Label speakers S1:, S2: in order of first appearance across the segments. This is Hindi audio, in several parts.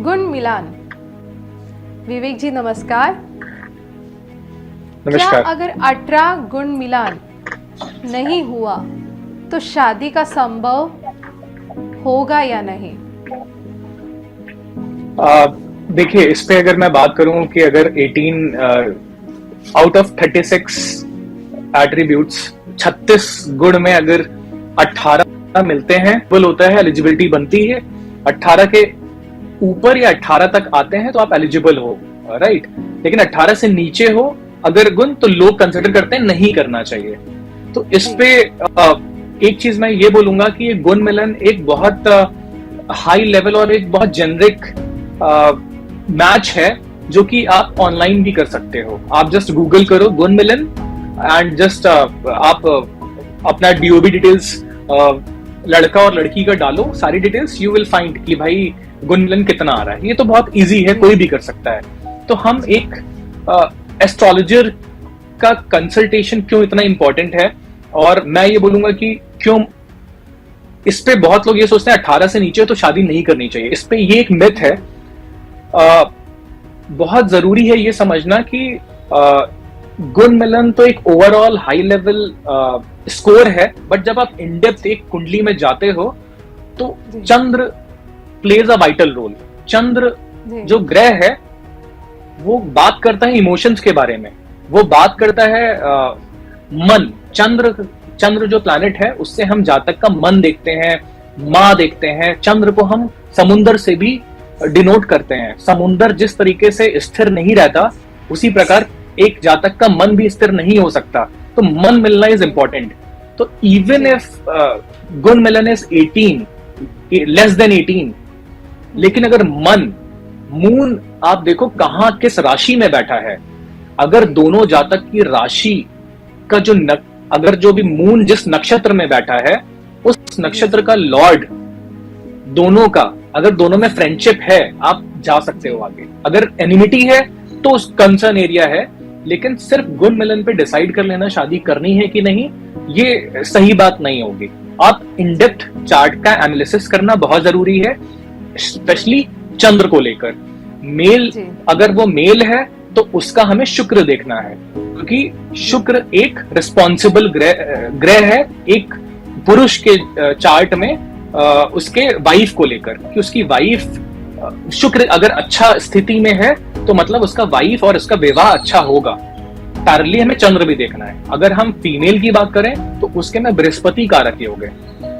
S1: गुण मिलान। विवेक जी नमस्कार।
S2: नमस्कार।
S1: क्या अगर 18 गुण मिलान नहीं हुआ तो शादी का संभव होगा या नहीं?
S2: देखिए, इस पे अगर मैं बात करूं कि अगर 18 आउट ऑफ 36 एट्रीब्यूट्स, 36 गुण में अगर 18 मिलते हैं, वो होता है, एलिजिबिलिटी बनती है। 18 के ऊपर या 18 तक आते हैं तो आप एलिजिबल हो, राइट। लेकिन 18 से नीचे हो अगर गुण, तो लोग कंसिडर करते हैं नहीं करना चाहिए। तो इस पे एक चीज मैं ये बोलूंगा कि ये गुण मिलन एक बहुत हाई लेवल और एक बहुत जेनरिक मैच है, जो कि आप ऑनलाइन भी कर सकते हो। आप जस्ट गूगल करो गुण मिलन एंड जस्ट आप अपना डीओबी डिटेल्स, लड़का और लड़की का डालो, सारी डिटेल्स, यू विल फाइंड कि भाई गुण मिलन कितना आ रहा है। ये तो बहुत इजी है, कोई भी कर सकता है। तो हम एक एस्ट्रोलॉजर का कंसल्टेशन क्यों इतना इंपॉर्टेंट है, और मैं ये बोलूंगा कि क्यों इस पे बहुत लोग ये सोचते हैं 18 से नीचे तो शादी नहीं करनी चाहिए। इस पे ये एक मिथ है। बहुत जरूरी है ये समझना कि गुण मिलन तो एक ओवरऑल हाई लेवल स्कोर है, बट जब आप इन डेप्थ एक कुंडली में जाते हो तो चंद्र प्लेज अ वाइटल रोल। चंद्र जो ग्रह है वो बात करता है इमोशंस के बारे में, वो बात करता है मन। चंद्र जो प्लैनेट है उससे हम जातक का मन देखते हैं, माँ देखते हैं। चंद्र को हम समुंदर से भी डिनोट करते हैं। समुंदर जिस तरीके से स्थिर नहीं रहता, उसी प्रकार एक जातक का मन भी स्थिर नहीं हो सकता। तो मन मिलना इज इंपॉर्टेंट। तो इवन इफ गुण मिलन इज 18, लेस देन 18, लेकिन अगर मन, मून आप देखो कहां किस राशि में बैठा है। अगर दोनों जातक की राशि का अगर जो भी मून जिस नक्षत्र में बैठा है, उस नक्षत्र का लॉर्ड दोनों का, अगर दोनों में फ्रेंडशिप है, आप जा सकते हो आगे। अगर एनिमिटी है तो उस कंसर्न एरिया है। लेकिन सिर्फ गुण मिलन पे डिसाइड कर लेना शादी करनी है कि नहीं, ये सही बात नहीं होगी। आप इन डेप्थ चार्ट का एनालिसिस करना बहुत जरूरी है, स्पेशली चंद्र को लेकर। मेल, अगर वो मेल है तो उसका हमें शुक्र देखना है, क्योंकि शुक्र एक रिस्पॉन्सिबल ग्रह है एक पुरुष के चार्ट में, उसके वाइफ को लेकर, कि उसकी वाइफ, शुक्र अगर अच्छा स्थिति में है तो मतलब उसका वाइफ और उसका विवाह अच्छा होगा। पैरेलली हमें चंद्र भी देखना है। अगर हम फीमेल की बात करें तो उसके में बृहस्पति कारक हो गए।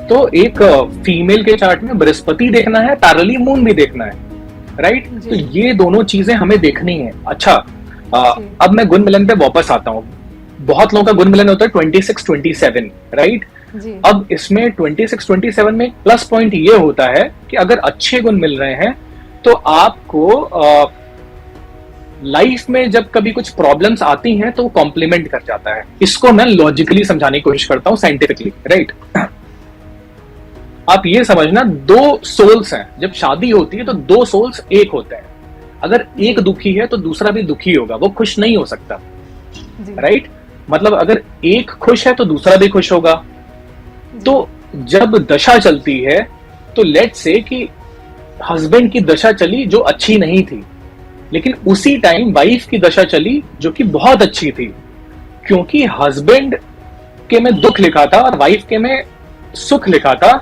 S2: तो एक फीमेल के चार्ट में बृहस्पति देखना है, पैरेलली मून भी देखना है, राइट। तो ये दोनों चीजें हमें देखनी है। अच्छा, अब मैं गुण मिलन पे वापस आता हूँ। बहुत लोगों का गुण मिलन होता है 26-27, राइट। अब इसमें 26-27 में प्लस पॉइंट ये होता है कि अगर अच्छे गुण मिल रहे हैं तो आपको लाइफ में जब कभी कुछ प्रॉब्लम्स आती हैं तो वो कॉम्प्लीमेंट कर जाता है। इसको मैं लॉजिकली समझाने की कोशिश करता हूँ, साइंटिफिकली, राइट। आप ये समझना, दो सोल्स हैं। जब शादी होती है तो दो सोल्स एक होते हैं। अगर एक दुखी है तो दूसरा भी दुखी होगा, वो खुश नहीं हो सकता, राइट। मतलब अगर एक खुश है तो दूसरा भी खुश होगा। तो जब दशा चलती है तो लेट्स से कि हस्बैंड की दशा चली जो अच्छी नहीं थी, लेकिन उसी टाइम वाइफ की दशा चली जो कि बहुत अच्छी थी, क्योंकि हस्बैंड के में दुख लिखा था और वाइफ के में सुख लिखा था।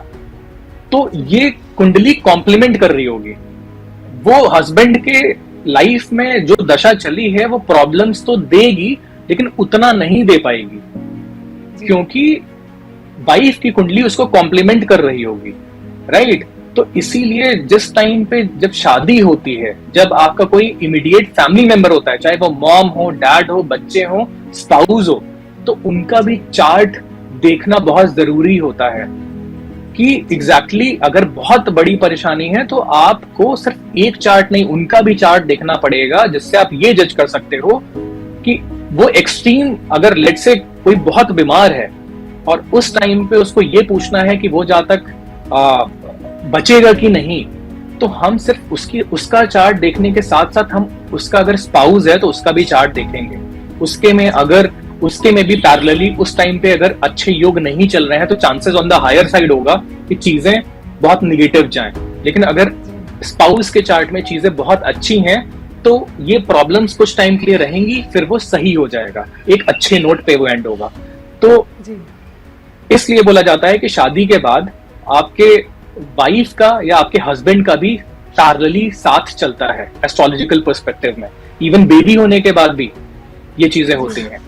S2: तो ये कुंडली कॉम्प्लीमेंट कर रही होगी। वो हस्बैंड के लाइफ में जो दशा चली है वो प्रॉब्लम्स तो देगी, लेकिन उतना नहीं दे पाएगी, क्योंकि वाइफ की कुंडली उसको कॉम्प्लीमेंट कर रही होगी, राइट। तो इसीलिए जिस टाइम पे जब शादी होती है, जब आपका कोई इमीडिएट फैमिली मेंबर होता है, चाहे वो मॉम हो, डैड हो, बच्चे हो, स्पाउस हो, तो उनका भी चार्ट देखना बहुत जरूरी होता है कि एग्जैक्टली अगर बहुत बड़ी परेशानी है तो आपको सिर्फ एक चार्ट नहीं, उनका भी चार्ट देखना पड़ेगा, जिससे आप ये जज कर सकते हो कि वो एक्सट्रीम, अगर लेट से कोई बहुत बीमार है और उस टाइम पे उसको ये पूछना है कि वो जातक बचेगा कि नहीं, तो हम सिर्फ उसका चार्ट देखने के साथ साथ हम उसका, अगर स्पाउस है तो उसका भी चार्ट देखेंगे। उसके में भी पैरेलली उस टाइम पे अगर अच्छे योग नहीं चल रहे हैं तो chances on the higher side होगा कि चीजें बहुत निगेटिव जाएं। लेकिन अगर स्पाउस के चार्ट में चीजें बहुत अच्छी हैं तो ये प्रॉब्लम्स कुछ टाइम के लिए रहेंगी, फिर वो सही हो जाएगा, एक अच्छे नोट पे वो एंड होगा। तो
S1: जी
S2: इसलिए बोला जाता है कि शादी के बाद आपके वाइफ का या आपके हस्बैंड का भी पैरेलली साथ चलता है एस्ट्रोलॉजिकल पर्सपेक्टिव में। इवन बेबी होने के बाद भी ये चीजें होती हैं,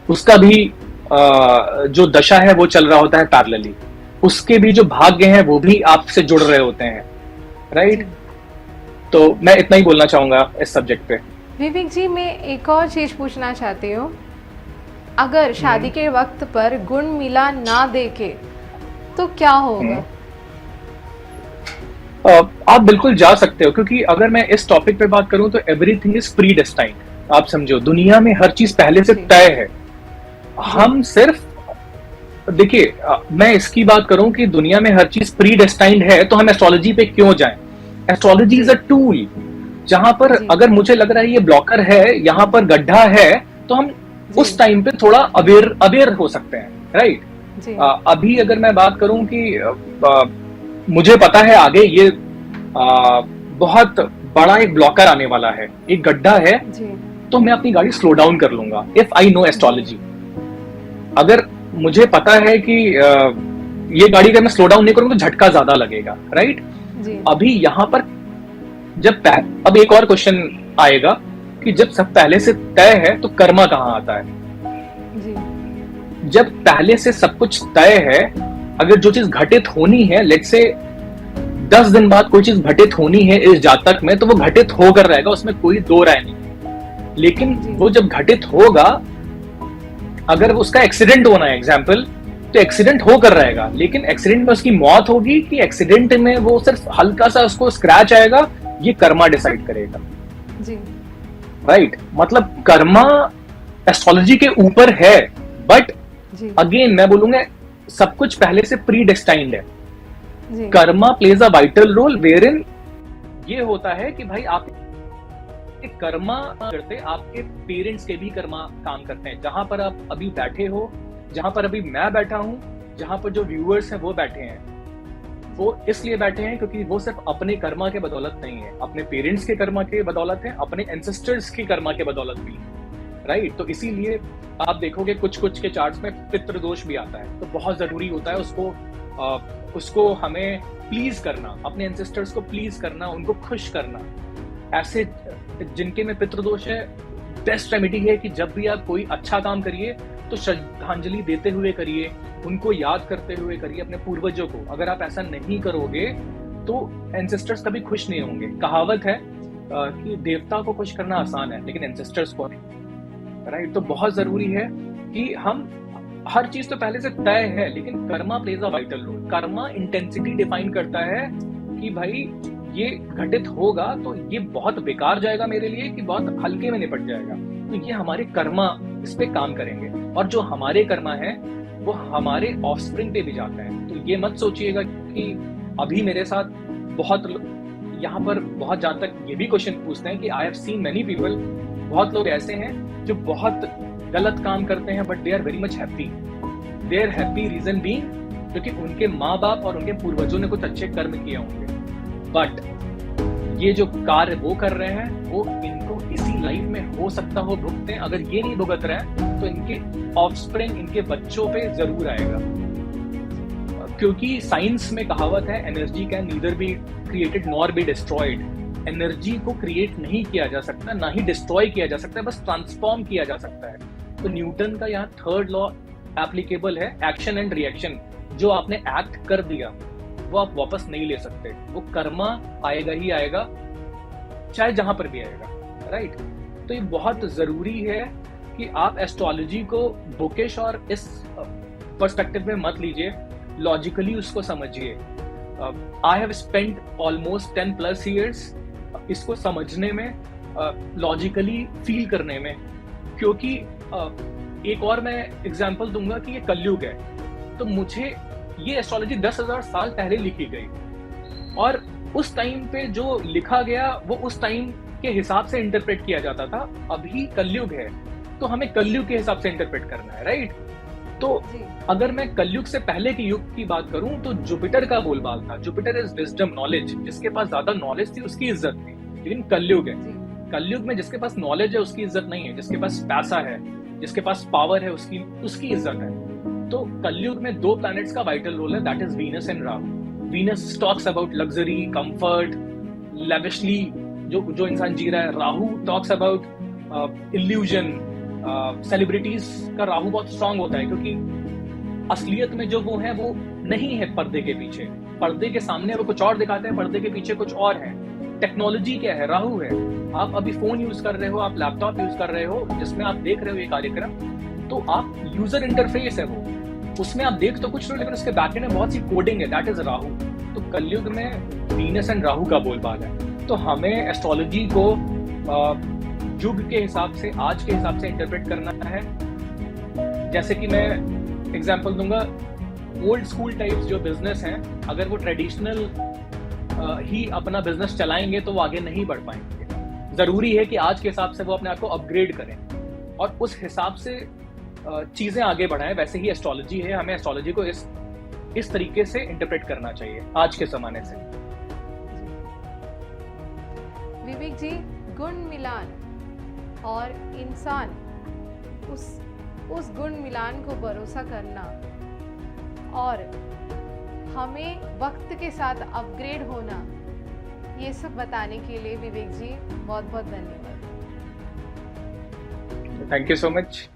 S2: उसका भी जो दशा है वो चल रहा होता है पैरेलली, उसके भी जो भाग्य हैं वो भी आपसे जुड़ रहे होते हैं, राइट। तो मैं इतना ही बोलना चाहूंगा इस सब्जेक्ट पे।
S1: विवेक जी, मैं एक और चीज पूछना चाहती हूँ, अगर शादी के वक्त पर गुण मिला ना देखे तो क्या होगा?
S2: आप बिल्कुल जा सकते हो, क्योंकि अगर मैं इस टॉपिक पे बात करूं तो एवरीथिंग इज प्री डेस्टाइन्ड। आप समझो, दुनिया में हर चीज पहले से तय है। हम सिर्फ देखिए, मैं इसकी बात करूं कि दुनिया में हर चीज प्री डेस्टाइन्ड है तो हम एस्ट्रोलॉजी पे क्यों जाएं? एस्ट्रोलॉजी इज अ टूल, जहां पर अगर मुझे लग रहा है ये ब्लॉकर है, यहाँ पर गड्ढा है, तो हम उस टाइम पे थोड़ा अवेयर हो सकते हैं, राइट। अभी अगर मैं बात करूं कि मुझे पता है आगे ये बहुत बड़ा एक ब्लॉकर आने वाला है, एक गड्ढा है, तो मैं अपनी गाड़ी स्लो डाउन कर लूंगा इफ आई नो एस्ट्रोलॉजी। अगर मुझे पता है कि ये गाड़ी अगर मैं स्लो डाउन नहीं करूंगा तो झटका ज्यादा लगेगा, राइट। अभी यहाँ पर अब एक और क्वेश्चन आएगा कि जब सब पहले से तय है तो कर्मा कहाँ आता है? जब पहले से सब कुछ तय है, अगर जो चीज घटित होनी है, लेट्स से 10 दिन बाद कोई चीज घटित होनी है इस जातक में, तो वो घटित होकर रहेगा, उसमें कोई दो राय नहीं। लेकिन वो जब घटित होगा, अगर उसका एक्सीडेंट होना है एग्जाम्पल, तो एक्सीडेंट होकर रहेगा, लेकिन एक्सीडेंट में उसकी मौत होगी कि एक्सीडेंट में वो सिर्फ हल्का सा उसको स्क्रैच आएगा, ये कर्मा डिसाइड करेगा, राइट। मतलब कर्मा एस्ट्रोलॉजी के ऊपर है, बट अगेन मैं बोलूंगा सब कुछ पहले से प्री डेस्टाइन्ड है। Karma plays a vital role, where in ये होता है कि भाई आप कर्मा करते, आपके पेरेंट्स के भी कर्मा काम करते हैं। जहां पर आप अभी बैठे हो, जहां पर अभी मैं बैठा हूं, जहां पर जो व्यूअर्स हैं वो बैठे हैं, वो इसलिए बैठे हैं क्योंकि वो सिर्फ अपने कर्मा के बदौलत नहीं है, अपने पेरेंट्स के कर्मा के बदौलत है, अपने एंसेस्टर्स की कर्मा के बदौलत भी, राइट। तो इसीलिए आप देखोगे कुछ कुछ के चार्ट्स में पितृदोष भी आता है, तो बहुत जरूरी होता है उसको हमें प्लीज करना, अपने एंसेस्टर्स को प्लीज करना, उनको खुश करना। ऐसे जिनके में पितृदोष है, बेस्ट रेमेडी है कि जब भी आप कोई अच्छा काम करिए तो श्रद्धांजलि देते हुए करिए, उनको याद करते हुए करिए, अपने पूर्वजों को। अगर आप ऐसा नहीं करोगे तो एंसेस्टर्स कभी खुश नहीं होंगे। कहावत है कि देवता को खुश करना आसान है लेकिन एंसेस्टर्स को नहीं, राइट। तो बहुत जरूरी है कि हम हर चीज तो पहले से तय है, लेकिन karma plays a vital role. Karma intensity define करता है कि भाई ये घटित होगा तो ये बहुत बेकार जाएगा मेरे लिए कि बहुत हल्के में निपट जाएगा, तो ये हमारे कर्मा इस पे काम करेंगे। और जो हमारे कर्मा है वो हमारे ऑफस्प्रिंग पे भी जाते हैं। तो ये मत सोचिएगा कि अभी मेरे साथ बहुत यहाँ पर बहुत जातक ये भी क्वेश्चन पूछते हैं कि I have seen many people, बहुत लोग ऐसे हैं जो बहुत गलत काम करते हैं but they are very much happy. They are happy reason being क्योंकि उनके माँ बाप और उनके पूर्वजों ने कुछ अच्छे कर्म किए होंगे, बट ये जो कार्य वो कर रहे हैं वो इनको इसी लाइफ में हो सकता हो भुगते। अगर ये नहीं भुगत रहे हैं तो इनके ऑफस्प्रिंग, इनके बच्चों पे जरूर आएगा। क्योंकि साइंस में कहावत है, energy can neither be created nor be destroyed. Energy को क्रिएट नहीं किया जा सकता, ना ही डिस्ट्रॉय किया जा सकता है, बस ट्रांसफॉर्म किया जा सकता है। तो न्यूटन का यहाँ थर्ड लॉ एप्लीकेबल है, एक्शन एंड रिएक्शन। जो आपने एक्ट कर दिया वो आप वापस नहीं ले सकते, वो कर्मा आएगा ही आएगा, चाहे जहां पर भी आएगा, राइट। तो ये बहुत जरूरी है कि आप एस्ट्रोलॉजी को बुकिश और इस पर्सपेक्टिव में मत लीजिए, लॉजिकली उसको समझिए। I have spent almost 10+ years इसको समझने में, लॉजिकली फील करने में। क्योंकि एक और मैं एग्जांपल दूंगा कि ये कलयुग है, तो मुझे ये एस्ट्रोलॉजी 10,000 साल पहले लिखी गई और उस टाइम पे जो लिखा गया वो उस टाइम के हिसाब से इंटरप्रेट किया जाता था। अभी कलयुग है तो हमें कलयुग के हिसाब से इंटरप्रेट करना है, राइट। तो
S1: जी
S2: अगर मैं कलयुग से पहले के युग की बात करूं तो जुपिटर का बोलबाल था, जुपिटर इज विजडम, नॉलेज। जिसके पास ज्यादा नॉलेज थी उसकी इज्जत थी। लेकिन कलयुग है,
S1: जी
S2: कलयुग में जिसके पास नॉलेज है उसकी इज्जत नहीं है, जिसके पास पैसा है, जिसके पास पावर है, उसकी उसकी इज्जत है। तो कलयुग में दो प्लैनेट्स का वाइटल रोल है, that is Venus and Rahu. Venus talks about luxury, comfort, lavishly, जो जो इंसान जी रहा है। Rahu talks about illusion, celebrities का राहु बहुत स्ट्रांग होता है, क्योंकि असलियत में जो वो है वो नहीं है पर्दे के पीछे। पर्दे के सामने वो कुछ और दिखाते हैं, पर्दे के पीछे कुछ और है। टेक्नोलॉजी क्या है? राहु है। आप अभी फोन यूज कर रहे हो, आप लैपटॉप यूज कर रहे हो जिसमें आप देख रहे हो ये कार्यक्रम, तो आप यूजर इंटरफेस है वो, उसमें आप देख तो कुछ रहे हो लेकिन उसके बैकएंड में बहुत सी कोडिंग है, दैट इज राहु। तो कलयुग में वीनस एंड राहु का बोलबाला है। तो हमें एस्ट्रोलॉजी को युग के हिसाब से, आज के हिसाब से इंटरप्रेट करना है। जैसे कि मैं एग्जांपल दूंगा, ओल्ड स्कूल टाइप्स जो बिजनेस हैं, अगर वो ट्रेडिशनल ही अपना बिजनेस चलाएंगे तो वो आगे नहीं बढ़ पाएंगे। जरूरी है कि आज के हिसाब से वो अपने आप को अपग्रेड करें और उस हिसाब से चीजें आगे बढ़ाएं। वैसे ही एस्ट्रोलॉजी है, हमें एस्ट्रोलॉजी को इस तरीके से इंटरप्रेट करना चाहिए आज के जमाने से।
S1: विवेक जी, गुण मिलान और इंसान उस गुण मिलान को भरोसा करना और हमें वक्त के साथ अपग्रेड होना, ये सब बताने के लिए विवेक जी बहुत बहुत धन्यवाद।
S2: Thank you so much.